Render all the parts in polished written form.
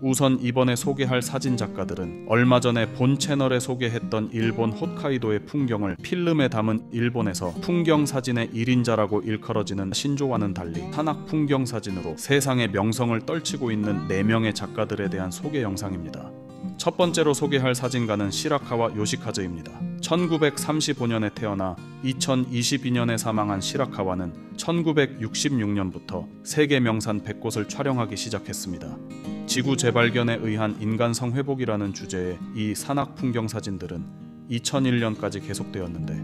우선 이번에 소개할 사진 작가들은 얼마 전에 본 채널에 소개했던 일본 홋카이도의 풍경을 필름에 담은 일본에서 풍경 사진의 1인자라고 일컬어지는 신조와는 달리 산악 풍경 사진으로 세상의 명성을 떨치고 있는 4명의 작가들에 대한 소개 영상입니다. 첫 번째로 소개할 사진가는 시라카와 요시카즈입니다. 1935년에 태어나 2022년에 사망한 시라카와는 1966년부터 세계 명산 100곳을 촬영하기 시작했습니다. 지구 재발견에 의한 인간성 회복이라는 주제의 이 산악 풍경 사진들은 2001년까지 계속되었는데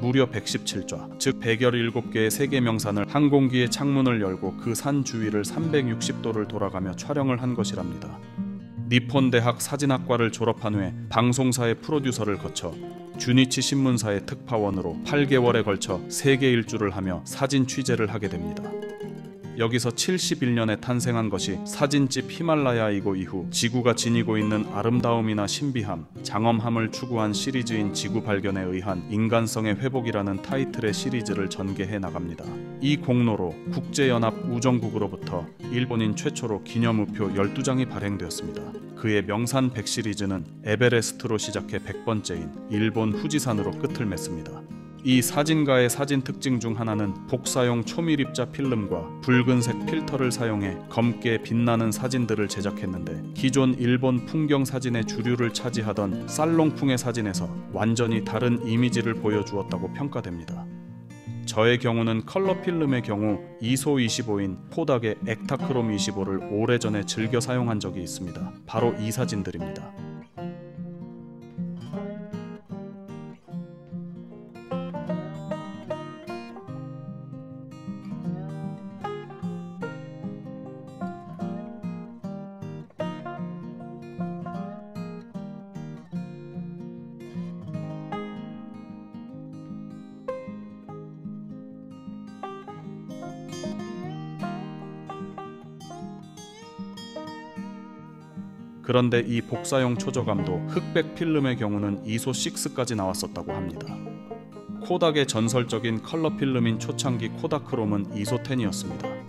무려 117좌, 즉 117개의 세계 명산을 항공기의 창문을 열고 그 산 주위를 360도를 돌아가며 촬영을 한 것이랍니다. 니폰 대학 사진학과를 졸업한 후에 방송사의 프로듀서를 거쳐 주니치 신문사의 특파원으로 8개월에 걸쳐 세계 일주를 하며 사진 취재를 하게 됩니다. 여기서 71년에 탄생한 것이 사진집 히말라야이고 이후 지구가 지니고 있는 아름다움이나 신비함, 장엄함을 추구한 시리즈인 지구 발견에 의한 인간성의 회복이라는 타이틀의 시리즈를 전개해 나갑니다. 이 공로로 국제연합 우정국으로부터 일본인 최초로 기념우표 12장이 발행되었습니다. 그의 명산 100 시리즈는 에베레스트로 시작해 100번째인 일본 후지산으로 끝을 맺습니다. 이 사진가의 사진 특징 중 하나는 복사용 초밀입자 필름과 붉은색 필터를 사용해 검게 빛나는 사진들을 제작했는데 기존 일본 풍경 사진의 주류를 차지하던 살롱풍의 사진에서 완전히 다른 이미지를 보여주었다고 평가됩니다. 저의 경우는 컬러 필름의 경우 ISO 25인 코닥의 액타크롬 25를 오래전에 즐겨 사용한 적이 있습니다. 바로 이 사진들입니다. 그런데 이 복사용 초저감도 흑백 필름의 경우는 ISO 6까지 나왔었다고 합니다. 코닥의 전설적인 컬러 필름인 초창기 코다크롬은 ISO 10이었습니다.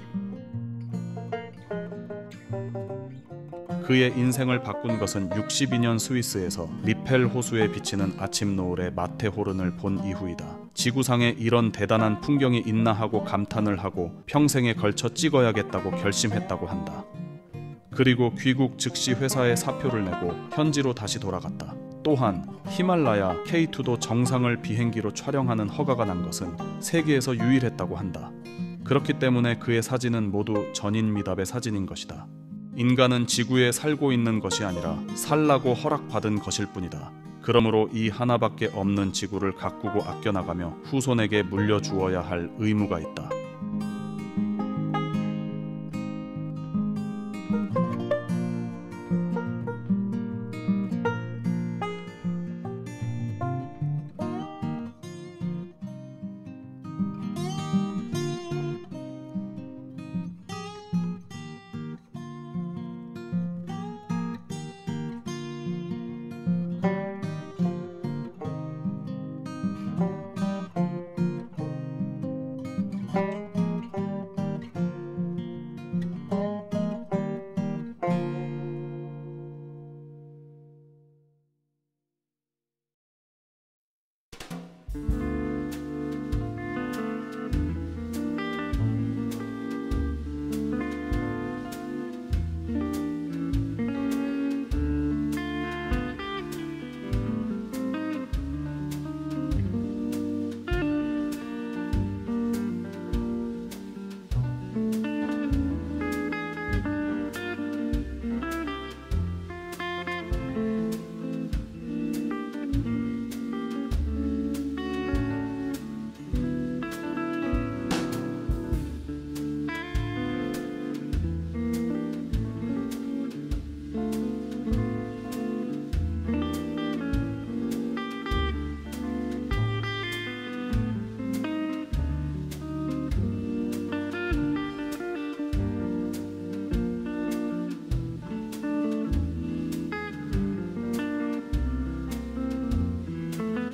그의 인생을 바꾼 것은 62년 스위스에서 리펠 호수에 비치는 아침 노을의 마테호른을 본 이후이다. 지구상에 이런 대단한 풍경이 있나 하고 감탄을 하고 평생에 걸쳐 찍어야겠다고 결심했다고 한다. 그리고 귀국 즉시 회사에 사표를 내고 현지로 다시 돌아갔다. 또한 히말라야 K2도 정상을 비행기로 촬영하는 허가가 난 것은 세계에서 유일했다고 한다. 그렇기 때문에 그의 사진은 모두 전인미답의 사진인 것이다. 인간은 지구에 살고 있는 것이 아니라 살라고 허락받은 것일 뿐이다. 그러므로 이 하나밖에 없는 지구를 가꾸고 아껴나가며 후손에게 물려주어야 할 의무가 있다.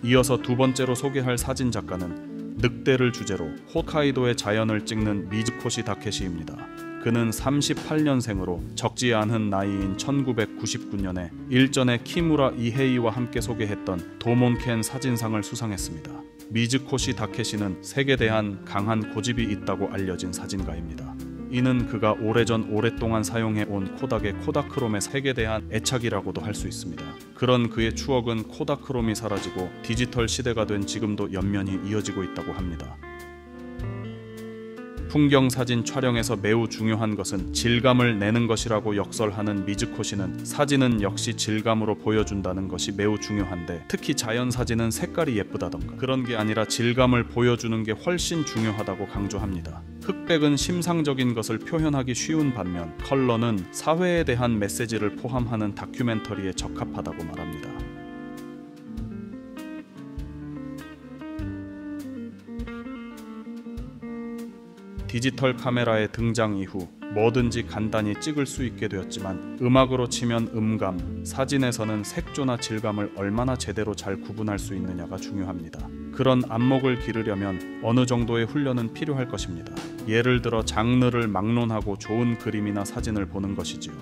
이어서 두 번째로 소개할 사진 작가는 늑대를 주제로 홋카이도의 자연을 찍는 미즈코시 다케시입니다. 그는 38년생으로 적지 않은 나이인 1999년에 일전에 키무라 이헤이와 함께 소개했던 도몬켄 사진상을 수상했습니다. 미즈코시 다케시는 색에 대한 강한 고집이 있다고 알려진 사진가입니다. 이는 그가 오랫동안 사용해온 코닥의 코다크롬의 색에 대한 애착이라고도 할 수 있습니다. 그런 그의 추억은 코다크롬이 사라지고 디지털 시대가 된 지금도 연면이 이어지고 있다고 합니다. 풍경 사진 촬영에서 매우 중요한 것은 질감을 내는 것이라고 역설하는 미즈코시는 사진은 역시 질감으로 보여준다는 것이 매우 중요한데, 특히 자연 사진은 색깔이 예쁘다던가 그런 게 아니라 질감을 보여주는 게 훨씬 중요하다고 강조합니다. 흑백은 심상적인 것을 표현하기 쉬운 반면 컬러는 사회에 대한 메시지를 포함하는 다큐멘터리에 적합하다고 말합니다. 디지털 카메라의 등장 이후 뭐든지 간단히 찍을 수 있게 되었지만 음악으로 치면 음감, 사진에서는 색조나 질감을 얼마나 제대로 잘 구분할 수 있느냐가 중요합니다. 그런 안목을 기르려면 어느 정도의 훈련은 필요할 것입니다. 예를 들어 장르를 막론하고 좋은 그림이나 사진을 보는 것이지요.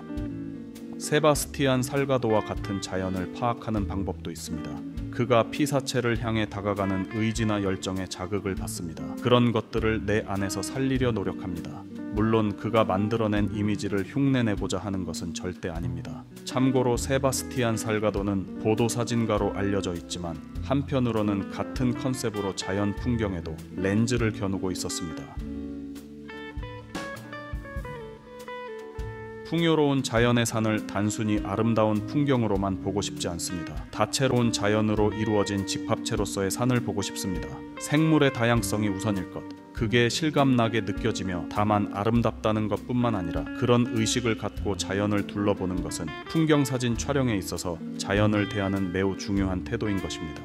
세바스티안 살가도와 같은 자연을 파악하는 방법도 있습니다. 그가 피사체를 향해 다가가는 의지나 열정에 자극을 받습니다. 그런 것들을 내 안에서 살리려 노력합니다. 물론 그가 만들어낸 이미지를 흉내내고자 하는 것은 절대 아닙니다. 참고로 세바스티안 살가도는 보도사진가로 알려져 있지만 한편으로는 같은 컨셉으로 자연 풍경에도 렌즈를 겨누고 있었습니다. 풍요로운 자연의 산을 단순히 아름다운 풍경으로만 보고 싶지 않습니다. 다채로운 자연으로 이루어진 집합체로서의 산을 보고 싶습니다. 생물의 다양성이 우선일 것. 그게 실감나게 느껴지며 다만 아름답다는 것뿐만 아니라 그런 의식을 갖고 자연을 둘러보는 것은 풍경사진 촬영에 있어서 자연을 대하는 매우 중요한 태도인 것입니다.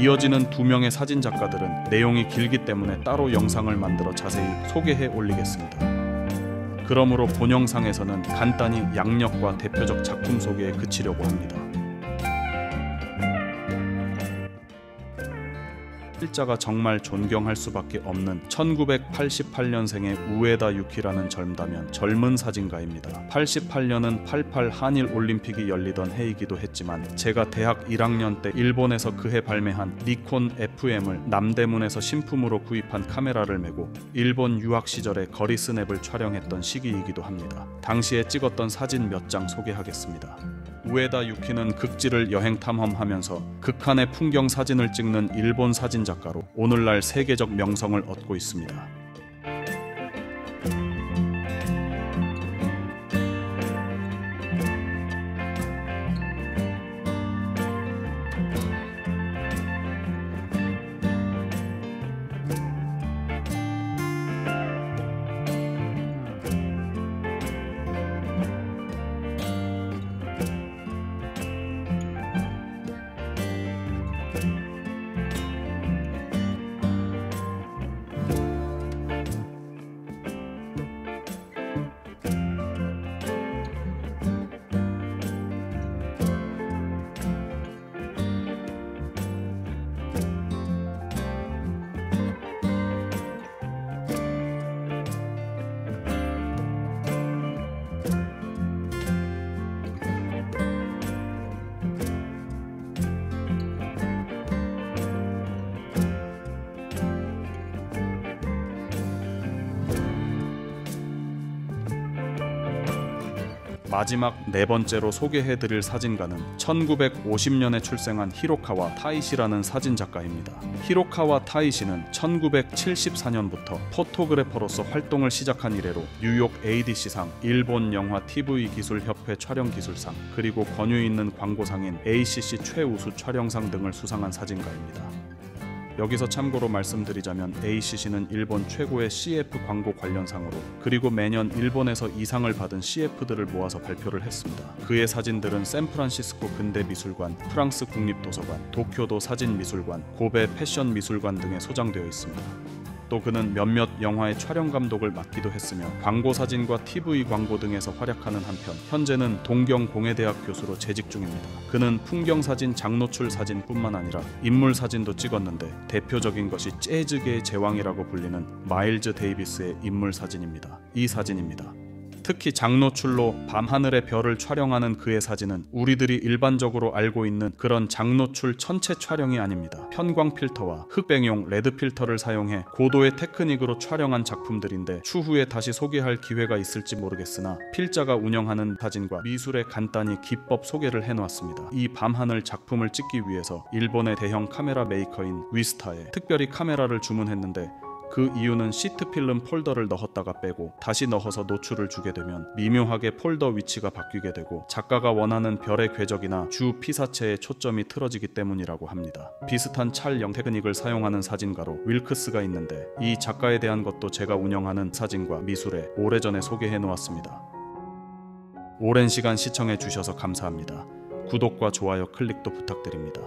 이어지는 두 명의 사진 작가들은 내용이 길기 때문에 따로 영상을 만들어 자세히 소개해 올리겠습니다. 그러므로 본 영상에서는 간단히 양력과 대표적 작품 소개에 그치려고 합니다. 필자가 정말 존경할 수밖에 없는 1988년생의 우에다 유키라는 젊다면 젊은 사진가입니다. 88년은 88 한일 올림픽이 열리던 해이기도 했지만 제가 대학 1학년 때 일본에서 그해 발매한 니콘 FM을 남대문에서 신품으로 구입한 카메라를 메고 일본 유학 시절에 거리 스냅을 촬영했던 시기이기도 합니다. 당시에 찍었던 사진 몇 장 소개하겠습니다. 우에다 유키는 극지를 여행 탐험하면서 극한의 풍경 사진을 찍는 일본 사진작가로 오늘날 세계적 명성을 얻고 있습니다. 마지막 네 번째로 소개해드릴 사진가는 1950년에 출생한 히로카와 타이시라는 사진작가입니다. 히로카와 타이시는 1974년부터 포토그래퍼로서 활동을 시작한 이래로 뉴욕 ADC상, 일본 영화 TV 기술협회 촬영기술상, 그리고 권위 있는 광고상인 ACC 최우수 촬영상 등을 수상한 사진가입니다. 여기서 참고로 말씀드리자면 ACC는 일본 최고의 CF 광고 관련상으로, 그리고 매년 일본에서 이 상을 받은 CF들을 모아서 발표를 했습니다. 그의 사진들은 샌프란시스코 근대미술관, 프랑스 국립도서관, 도쿄도 사진미술관, 고베 패션미술관 등에 소장되어 있습니다. 또 그는 몇몇 영화의 촬영 감독을 맡기도 했으며 광고 사진과 TV 광고 등에서 활약하는 한편 현재는 동경공예대학 교수로 재직 중입니다. 그는 풍경사진, 장노출 사진뿐만 아니라 인물 사진도 찍었는데 대표적인 것이 재즈계의 제왕이라고 불리는 마일즈 데이비스의 인물 사진입니다. 이 사진입니다. 특히 장노출로 밤하늘의 별을 촬영하는 그의 사진은 우리들이 일반적으로 알고 있는 그런 장노출 천체 촬영이 아닙니다. 편광 필터와 흑백용 레드 필터를 사용해 고도의 테크닉으로 촬영한 작품들인데 추후에 다시 소개할 기회가 있을지 모르겠으나 필자가 운영하는 사진과 미술의 간단히 기법 소개를 해놓았습니다. 이 밤하늘 작품을 찍기 위해서 일본의 대형 카메라 메이커인 위스타에 특별히 카메라를 주문했는데 그 이유는 시트필름 폴더를 넣었다가 빼고 다시 넣어서 노출을 주게 되면 미묘하게 폴더 위치가 바뀌게 되고 작가가 원하는 별의 궤적이나 주 피사체의 초점이 틀어지기 때문이라고 합니다. 비슷한 촬영 테크닉을 사용하는 사진가로 윌크스가 있는데 이 작가에 대한 것도 제가 운영하는 사진과 미술에 오래전에 소개해 놓았습니다. 오랜 시간 시청해 주셔서 감사합니다. 구독과 좋아요 클릭도 부탁드립니다.